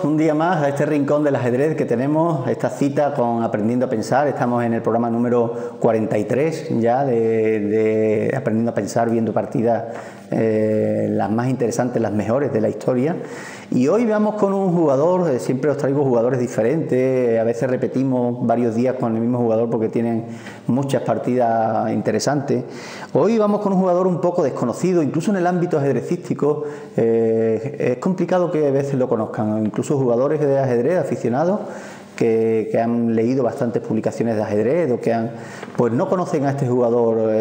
un día más a este rincón del ajedrez que tenemos, esta cita con Aprendiendo a Pensar. Estamos en el programa número 43 ya de Aprendiendo a Pensar, viendo partidas las más interesantes, las mejores de la historia. Y hoy vamos con un jugador, siempre os traigo jugadores diferentes, a veces repetimos varios días con el mismo jugador porque tienen muchas partidas interesantes. Hoy vamos con un jugador un poco desconocido, incluso en el ámbito ajedrecístico, es complicado que a veces lo conozcan, incluso jugadores de ajedrez aficionados que han leído bastantes publicaciones de ajedrez o que pues no conocen a este jugador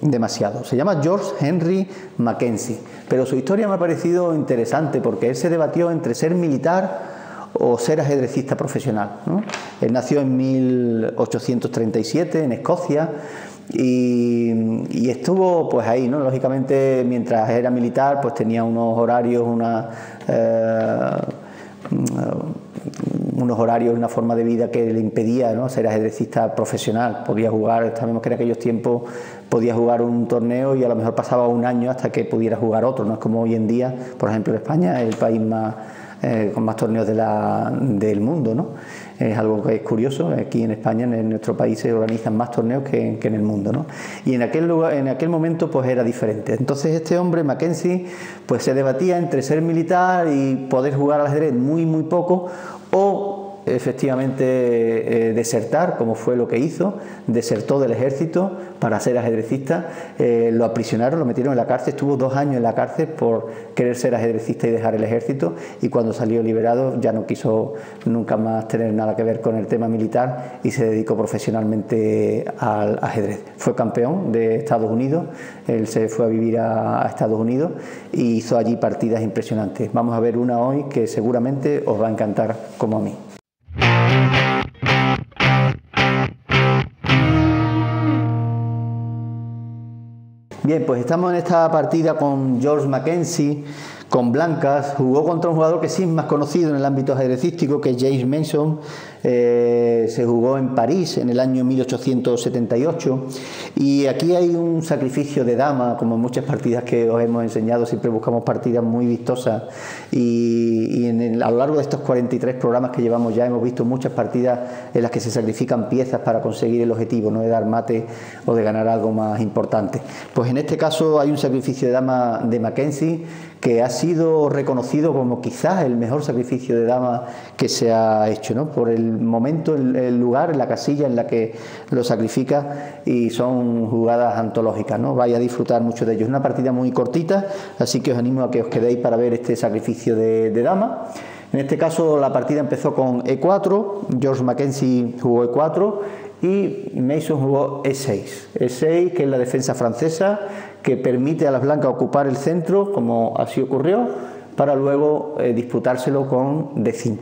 demasiado. Se llama George Henry Mackenzie, pero su historia me ha parecido interesante porque él se debatió entre ser militar o ser ajedrecista profesional, ¿no? Él nació en 1837 en Escocia y estuvo pues ahí, ¿no? Lógicamente, mientras era militar pues tenía unos horarios, una forma de vida que le impedía, ¿no?, ser ajedrecista profesional. Podía jugar, sabemos que en aquellos tiempos podía jugar un torneo y a lo mejor pasaba un año hasta que pudiera jugar otro. No es como hoy en día, por ejemplo, en España, el país con más torneos del mundo, ¿no? Es algo que es curioso. Aquí en España, en nuestro país, se organizan más torneos que en el mundo, ¿no? Y en aquel momento pues era diferente. Entonces este hombre, Mackenzie, pues se debatía entre ser militar y poder jugar al ajedrez muy poco, o efectivamente desertar, como fue lo que hizo. Desertó del ejército para ser ajedrecista. Lo aprisionaron, lo metieron en la cárcel, estuvo 2 años en la cárcel por querer ser ajedrecista y dejar el ejército, y cuando salió liberado ya no quiso nunca más tener nada que ver con el tema militar y se dedicó profesionalmente al ajedrez. Fue campeón de Estados Unidos, él se fue a vivir a Estados Unidos y hizo allí partidas impresionantes. Vamos a ver una hoy que seguramente os va a encantar como a mí. Bien, pues estamos en esta partida con George Mackenzie, con blancas. Jugó contra un jugador que sí es más conocido en el ámbito ajedrecístico, que es James Mason. Se jugó en París en el año 1878 y aquí hay un sacrificio de dama, como en muchas partidas que os hemos enseñado. Siempre buscamos partidas muy vistosas y a lo largo de estos 43 programas que llevamos ya hemos visto muchas partidas en las que se sacrifican piezas para conseguir el objetivo, no de dar mate o de ganar algo más importante. Pues en este caso hay un sacrificio de dama de Mackenzie que ha sido reconocido como quizás el mejor sacrificio de dama que se ha hecho, ¿no?, por el momento, el lugar, la casilla en la que lo sacrifica, y son jugadas antológicas, ¿no? Vais a disfrutar mucho de ellos. Es una partida muy cortita, así que os animo a que os quedéis para ver este sacrificio de dama. En este caso la partida empezó con E4, George Mackenzie jugó E4 y Mason jugó E6. E6, que es la defensa francesa, que permite a las blancas ocupar el centro, como así ocurrió, para luego disputárselo con D5.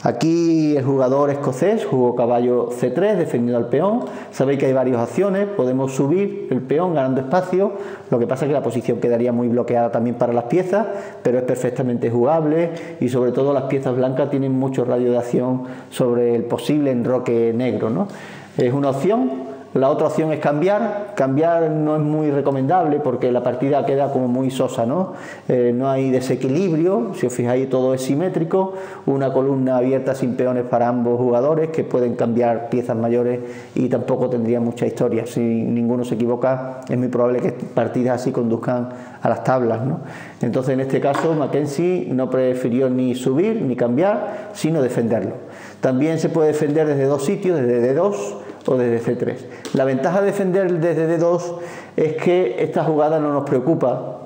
Aquí el jugador escocés jugó caballo C3 defendiendo al peón. Sabéis que hay varias opciones, podemos subir el peón ganando espacio, lo que pasa es que la posición quedaría muy bloqueada también para las piezas, pero es perfectamente jugable y sobre todo las piezas blancas tienen mucho radio de acción sobre el posible enroque negro, ¿no? Es una opción. La otra opción es cambiar. Cambiar no es muy recomendable porque la partida queda como muy sosa, ¿no? No hay desequilibrio, si os fijáis todo es simétrico, una columna abierta sin peones para ambos jugadores que pueden cambiar piezas mayores y tampoco tendría mucha historia. Si ninguno se equivoca es muy probable que partidas así conduzcan a las tablas, ¿no? Entonces en este caso Mackenzie no prefirió ni subir ni cambiar, sino defenderlo. También se puede defender desde dos sitios, desde D2 o desde C3. La ventaja de defender desde D2 es que esta jugada no nos preocupa,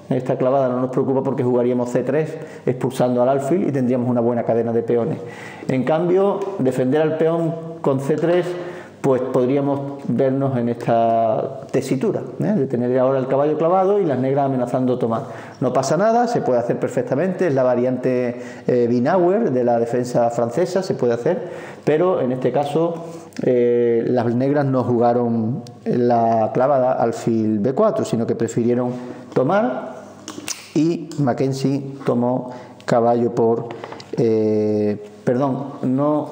esta clavada no nos preocupa porque jugaríamos C3 expulsando al alfil y tendríamos una buena cadena de peones. En cambio, defender al peón con C3, pues podríamos vernos en esta tesitura, de tener ahora el caballo clavado y las negras amenazando tomar. No pasa nada, se puede hacer perfectamente, es la variante Binauer de la defensa francesa, se puede hacer, pero en este caso las negras no jugaron la clavada alfil B4, sino que prefirieron tomar y Mackenzie tomó caballo por... no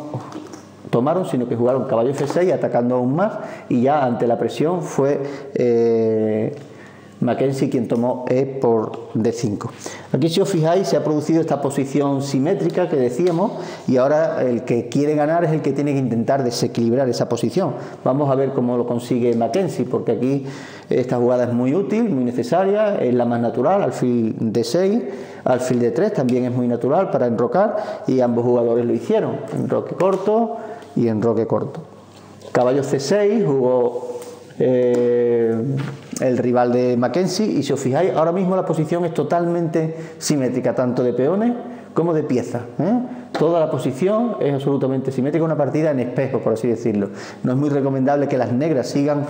tomaron, sino que jugaron caballo F6 atacando aún más y ya ante la presión fue Mackenzie quien tomó E por D5. Aquí, si os fijáis, se ha producido esta posición simétrica que decíamos, y ahora el que quiere ganar es el que tiene que intentar desequilibrar esa posición. Vamos a ver cómo lo consigue Mackenzie, porque aquí esta jugada es muy útil, muy necesaria, es la más natural. Alfil D6, alfil D3 también es muy natural para enrocar, y ambos jugadores lo hicieron, enroque corto y enroque corto. Caballo C6 jugó el rival de Mackenzie, y si os fijáis, ahora mismo la posición es totalmente simétrica, tanto de peones como de piezas, Toda la posición es absolutamente simétrica, una partida en espejo, por así decirlo. No es muy recomendable que las negras sigan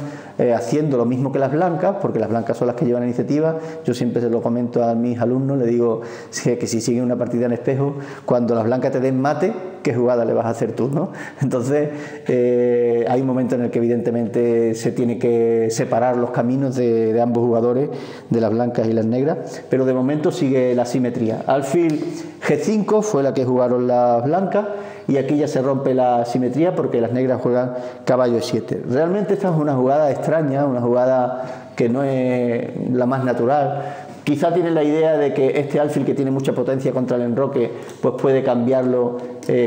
haciendo lo mismo que las blancas, porque las blancas son las que llevan la iniciativa. Yo siempre se lo comento a mis alumnos, le digo que si siguen una partida en espejo, cuando las blancas te den mate, ¿qué jugada le vas a hacer tú, ¿no? Entonces, hay un momento en el que evidentemente se tiene que separar los caminos de ambos jugadores, de las blancas y las negras, pero de momento sigue la simetría. Alfil G5 fue la que jugaron las blancas, y aquí ya se rompe la simetría porque las negras juegan caballo E7. Realmente esta es una jugada extraña, una jugada que no es la más natural. Quizá tienen la idea de que este alfil, que tiene mucha potencia contra el enroque, pues puede cambiarlo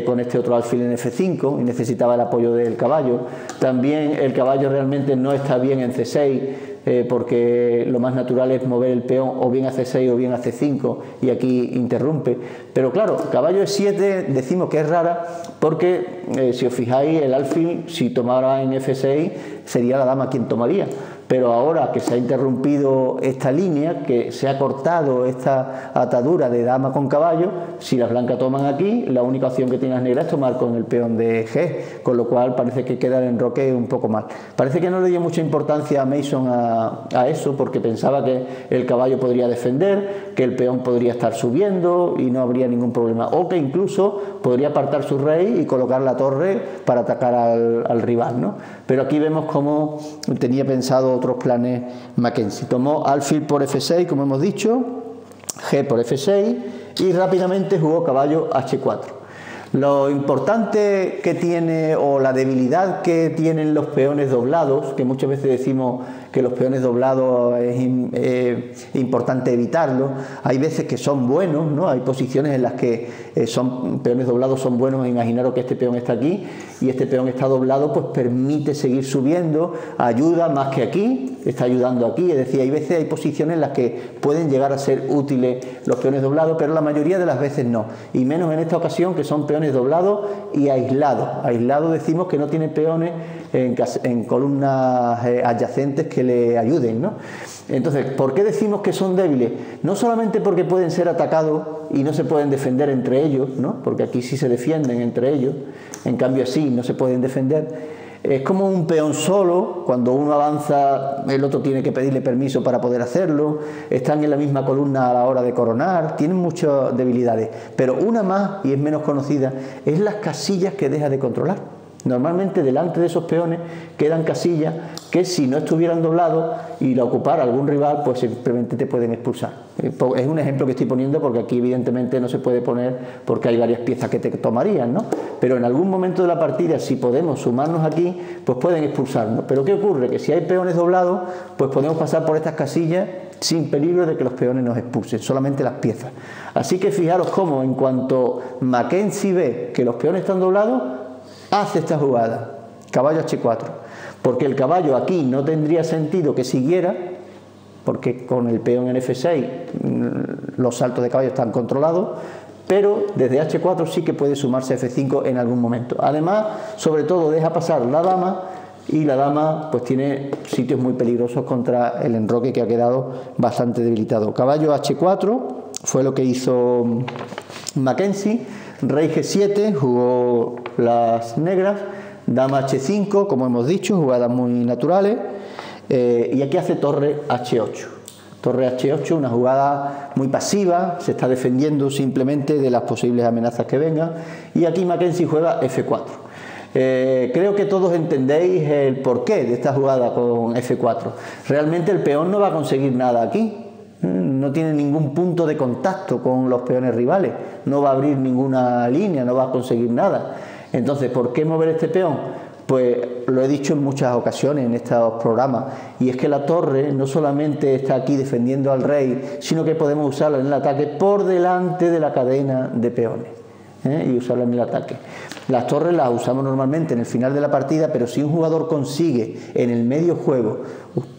con este otro alfil en F5, y necesitaba el apoyo del caballo. También el caballo realmente no está bien en C6, porque lo más natural es mover el peón o bien a C6 o bien a C5, y aquí interrumpe. Pero claro, caballo E7 decimos que es rara porque si os fijáis, el alfil, si tomara en F6, sería la dama quien tomaría. Pero ahora que se ha interrumpido esta línea, que se ha cortado esta atadura de dama con caballo, si las blancas toman aquí, la única opción que tienen las negras es tomar con el peón de G, con lo cual parece que queda el enroque un poco mal. Parece que no le dio mucha importancia a Mason a eso, porque pensaba que el caballo podría defender, que el peón podría estar subiendo y no habría ningún problema, o que incluso podría apartar su rey y colocar la torre para atacar al rival, ¿no? Pero aquí vemos cómo tenía pensado otros planes Mackenzie. Tomó alfil por F6, como hemos dicho, G por F6, y rápidamente jugó caballo H4. Lo importante que tiene, o la debilidad que tienen los peones doblados, que muchas veces decimos que los peones doblados es importante evitarlo. Hay veces que son buenos, ¿no? Hay posiciones en las que peones doblados son buenos. Imaginaros que este peón está aquí y este peón está doblado, pues permite seguir subiendo, ayuda más que aquí, está ayudando aquí. Es decir, hay veces, hay posiciones en las que pueden llegar a ser útiles los peones doblados, pero la mayoría de las veces no, y menos en esta ocasión, que son peones doblados y aislados. Aislados decimos que no tiene peones en columnas adyacentes que le ayuden, ¿no? Entonces, ¿por qué decimos que son débiles? No solamente porque pueden ser atacados y no se pueden defender entre ellos, ¿no? Porque aquí sí se defienden entre ellos, en cambio así no se pueden defender. Es como un peón solo, cuando uno avanza el otro tiene que pedirle permiso para poder hacerlo, están en la misma columna a la hora de coronar, tienen muchas debilidades, pero una más, y es menos conocida, es las casillas que deja de controlar. Normalmente delante de esos peones quedan casillas que, si no estuvieran doblados y la ocupara algún rival, pues simplemente te pueden expulsar. Es un ejemplo que estoy poniendo porque aquí evidentemente no se puede poner porque hay varias piezas que te tomarían, ¿no? Pero en algún momento de la partida, si podemos sumarnos aquí, pues pueden expulsarnos. Pero ¿qué ocurre? Que si hay peones doblados, pues podemos pasar por estas casillas sin peligro de que los peones nos expulsen, solamente las piezas. Así que fijaros cómo, en cuanto Mackenzie ve que los peones están doblados, hace esta jugada, caballo H4, porque el caballo aquí no tendría sentido que siguiera, porque con el peón en F6 los saltos de caballo están controlados, pero desde H4 sí que puede sumarse a F5 en algún momento. Además, sobre todo, deja pasar la dama, y la dama pues tiene sitios muy peligrosos contra el enroque, que ha quedado bastante debilitado. Caballo H4 fue lo que hizo Mackenzie. Rey G7 jugó las negras, dama H5, como hemos dicho, jugadas muy naturales, y aquí hace torre H8. Torre H8, una jugada muy pasiva, se está defendiendo simplemente de las posibles amenazas que vengan, y aquí Mackenzie juega F4. Creo que todos entendéis el porqué de esta jugada con F4. Realmente el peón no va a conseguir nada aquí. No tiene ningún punto de contacto con los peones rivales, no va a abrir ninguna línea, no va a conseguir nada. Entonces, ¿por qué mover este peón? Pues lo he dicho en muchas ocasiones en estos programas, y es que la torre no solamente está aquí defendiendo al rey, sino que podemos usarla en el ataque por delante de la cadena de peones, y usarla en el ataque. Las torres las usamos normalmente en el final de la partida, pero si un jugador consigue en el medio juego,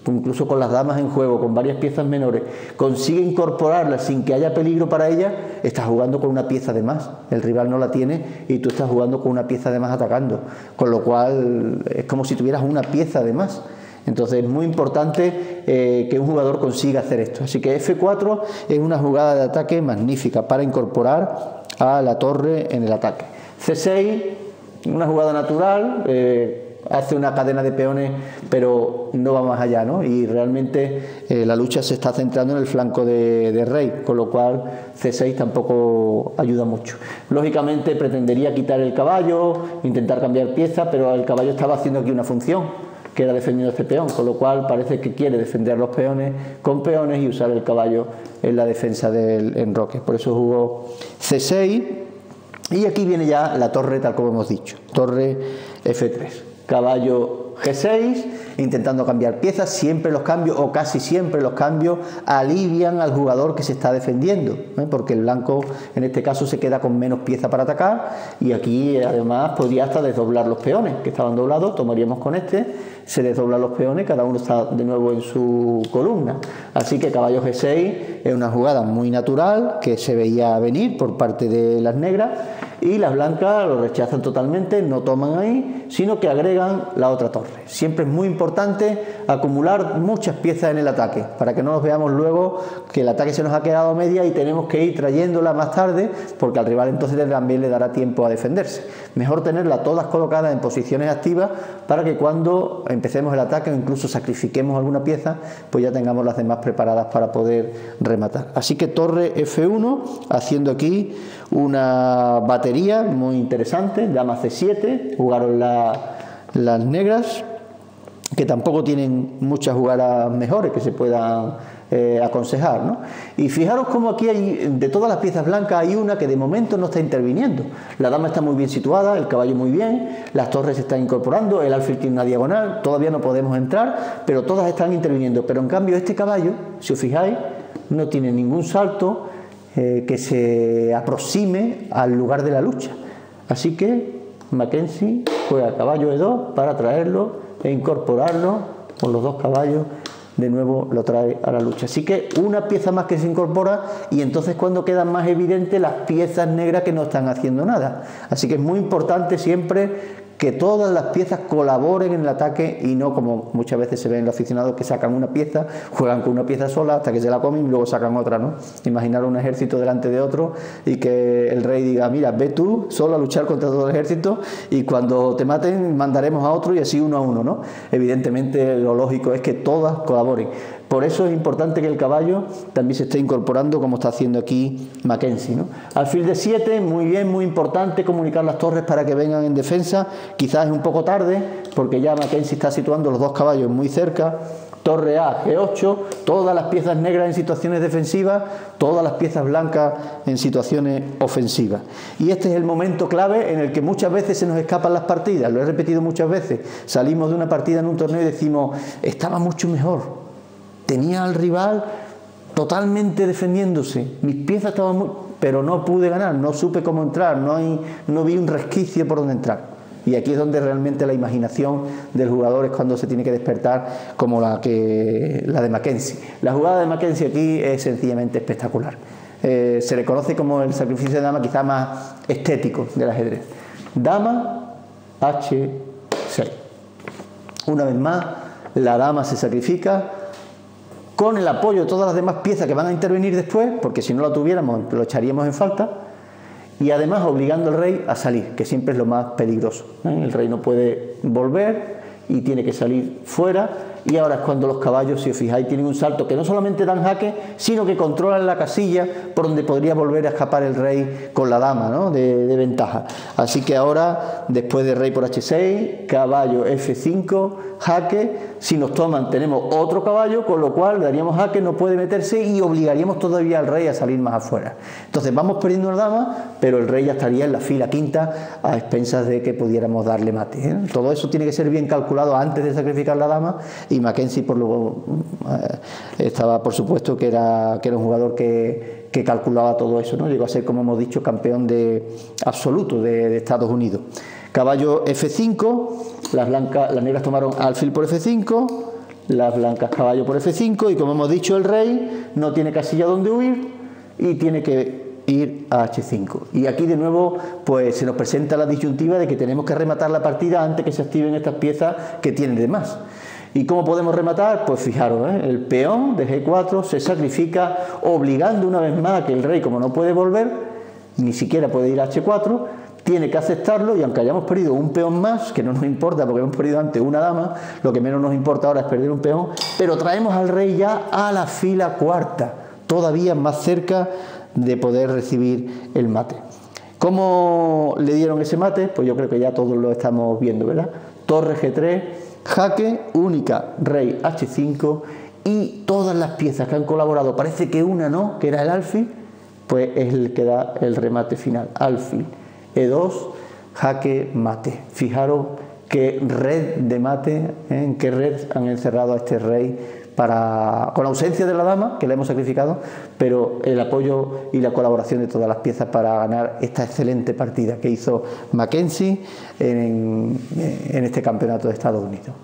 incluso con las damas en juego, con varias piezas menores, consigue incorporarlas sin que haya peligro para ellas, estás jugando con una pieza de más. El rival no la tiene y tú estás jugando con una pieza de más atacando, con lo cual es como si tuvieras una pieza de más. Entonces es muy importante que un jugador consiga hacer esto. Así que F4 es una jugada de ataque magnífica para incorporar a la torre en el ataque. C6, una jugada natural, hace una cadena de peones, pero no va más allá, ¿no? Y realmente la lucha se está centrando en el flanco de rey, con lo cual C6 tampoco ayuda mucho. Lógicamente pretendería quitar el caballo, intentar cambiar pieza, pero el caballo estaba haciendo aquí una función, que era defendiendo este peón, con lo cual parece que quiere defender los peones con peones y usar el caballo en la defensa del enroque. Por eso jugó C6. Y aquí viene ya la torre, tal como hemos dicho, torre F3, caballo G6, intentando cambiar piezas. Siempre los cambios, o casi siempre los cambios, alivian al jugador que se está defendiendo, porque el blanco en este caso se queda con menos pieza para atacar, y aquí además podría hasta desdoblar los peones que estaban doblados. Tomaríamos con este, se desdoblan los peones, cada uno está de nuevo en su columna. Así que caballo G6 es una jugada muy natural que se veía venir por parte de las negras, y las blancas lo rechazan totalmente, no toman ahí, sino que agregan la otra torre. Siempre es muy importante acumular muchas piezas en el ataque, para que no nos veamos luego que el ataque se nos ha quedado a media y tenemos que ir trayéndola más tarde, porque al rival entonces también le dará tiempo a defenderse. Mejor tenerlas todas colocadas en posiciones activas, para que cuando empecemos el ataque o incluso sacrifiquemos alguna pieza, pues ya tengamos las demás preparadas para poder rematar. Así que torre F1, haciendo aquí una batería muy interesante. Dama C7, jugaron las negras, que tampoco tienen muchas jugadas mejores que se puedan aconsejar, ¿no? Y fijaros como aquí hay, de todas las piezas blancas, hay una que de momento no está interviniendo. La dama está muy bien situada, el caballo muy bien, las torres se están incorporando, el alfil tiene una diagonal, todavía no podemos entrar, pero todas están interviniendo. Pero en cambio este caballo, si os fijáis, no tiene ningún salto que se aproxime al lugar de la lucha. Así que Mackenzie juega caballo E2 para traerlo e incorporarlo con los dos caballos. De nuevo lo trae a la lucha. Así que una pieza más que se incorpora, y entonces cuando quedan más evidentes las piezas negras que no están haciendo nada. Así que es muy importante siempre que todas las piezas colaboren en el ataque, y no como muchas veces se ve en los aficionados que sacan una pieza, juegan con una pieza sola hasta que se la comen y luego sacan otra, ¿no? Imaginar un ejército delante de otro y que el rey diga: mira, ve tú solo a luchar contra todo el ejército y cuando te maten mandaremos a otro, y así uno a uno, ¿no? Evidentemente lo lógico es que todas colaboren. Por eso es importante que el caballo también se esté incorporando, como está haciendo aquí Mackenzie, ¿no? Alfil de 7, muy bien, muy importante comunicar las torres para que vengan en defensa. Quizás es un poco tarde, porque ya Mackenzie está situando los dos caballos muy cerca. Torre A, G8, todas las piezas negras en situaciones defensivas, todas las piezas blancas en situaciones ofensivas. Y este es el momento clave en el que muchas veces se nos escapan las partidas. Lo he repetido muchas veces. Salimos de una partida en un torneo y decimos: estaba mucho mejor, tenía al rival totalmente defendiéndose, mis piezas estaban muy... pero no pude ganar, no supe cómo entrar, no vi un resquicio por donde entrar. Y aquí es donde realmente la imaginación del jugador es cuando se tiene que despertar, como la de Mackenzie. La jugada de Mackenzie aquí es sencillamente espectacular. Se le conoce como el sacrificio de dama quizá más estético del ajedrez. Dama H6. Una vez más, la dama se sacrifica con el apoyo de todas las demás piezas que van a intervenir después, porque si no la tuviéramos lo echaríamos en falta, y además obligando al rey a salir, que siempre es lo más peligroso, ¿eh? El rey no puede volver y tiene que salir fuera, y ahora es cuando los caballos, si os fijáis, tienen un salto que no solamente dan jaque, sino que controlan la casilla por donde podría volver a escapar el rey con la dama, ¿no?, de ventaja. Así que ahora, después de rey por H6, caballo F5, jaque. Si nos toman tenemos otro caballo, con lo cual daríamos jaque, no puede meterse y obligaríamos todavía al rey a salir más afuera. Entonces vamos perdiendo una dama, pero el rey ya estaría en la fila quinta a expensas de que pudiéramos darle mate, ¿eh? Todo eso tiene que ser bien calculado antes de sacrificar la dama, y Mackenzie estaba, por supuesto, que era un jugador que calculaba todo eso, ¿no? Llegó a ser, como hemos dicho, campeón absoluto de Estados Unidos. Caballo F5, las negras tomaron alfil por F5, las blancas caballo por F5, y como hemos dicho, el rey no tiene casilla donde huir y tiene que ir a H5. Y aquí de nuevo pues se nos presenta la disyuntiva de que tenemos que rematar la partida antes que se activen estas piezas que tienen de más. ¿Y cómo podemos rematar? Pues fijaros, el peón de G4 se sacrifica, obligando una vez más a que el rey, como no puede volver, ni siquiera puede ir a H4, tiene que aceptarlo, y aunque hayamos perdido un peón más, que no nos importa porque hemos perdido antes una dama, lo que menos nos importa ahora es perder un peón, pero traemos al rey ya a la fila cuarta, todavía más cerca de poder recibir el mate. ¿Cómo le dieron ese mate? Pues yo creo que ya todos lo estamos viendo, ¿verdad? Torre G3, jaque, única, rey H5, y todas las piezas que han colaborado, parece que una no, que era el alfil, pues es el que da el remate final, alfil, E2, jaque, mate. Fijaros qué red de mate, en qué red han encerrado a este rey, con la ausencia de la dama, que la hemos sacrificado, pero el apoyo y la colaboración de todas las piezas para ganar esta excelente partida que hizo Mackenzie en este campeonato de Estados Unidos.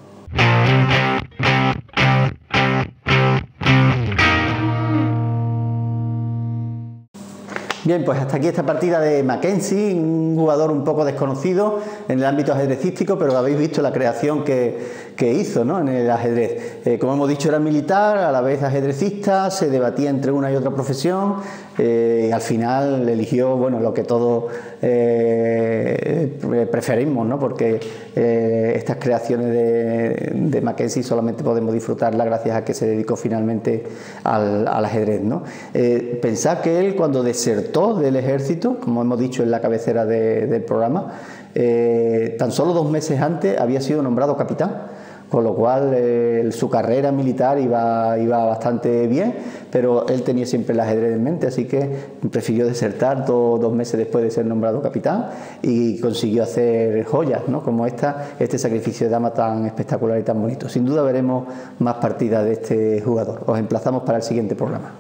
Bien, pues hasta aquí esta partida de Mackenzie, un jugador un poco desconocido en el ámbito ajedrecístico, pero habéis visto la creación que hizo, ¿no?, en el ajedrez. Como hemos dicho, era militar, a la vez ajedrecista, se debatía entre una y otra profesión, y al final eligió, bueno, lo que todos preferimos, ¿no?, porque estas creaciones de Mackenzie solamente podemos disfrutarlas gracias a que se dedicó finalmente al ajedrez, ¿no? Pensad que él, cuando desertó del ejército, como hemos dicho en la cabecera del programa, tan solo 2 meses antes había sido nombrado capitán, con lo cual su carrera militar iba bastante bien, pero él tenía siempre el ajedrez en mente, así que prefirió desertar 2 meses después de ser nombrado capitán, y consiguió hacer joyas, ¿no?, como este sacrificio de dama tan espectacular y tan bonito. Sin duda veremos más partidas de este jugador. Os emplazamos para el siguiente programa.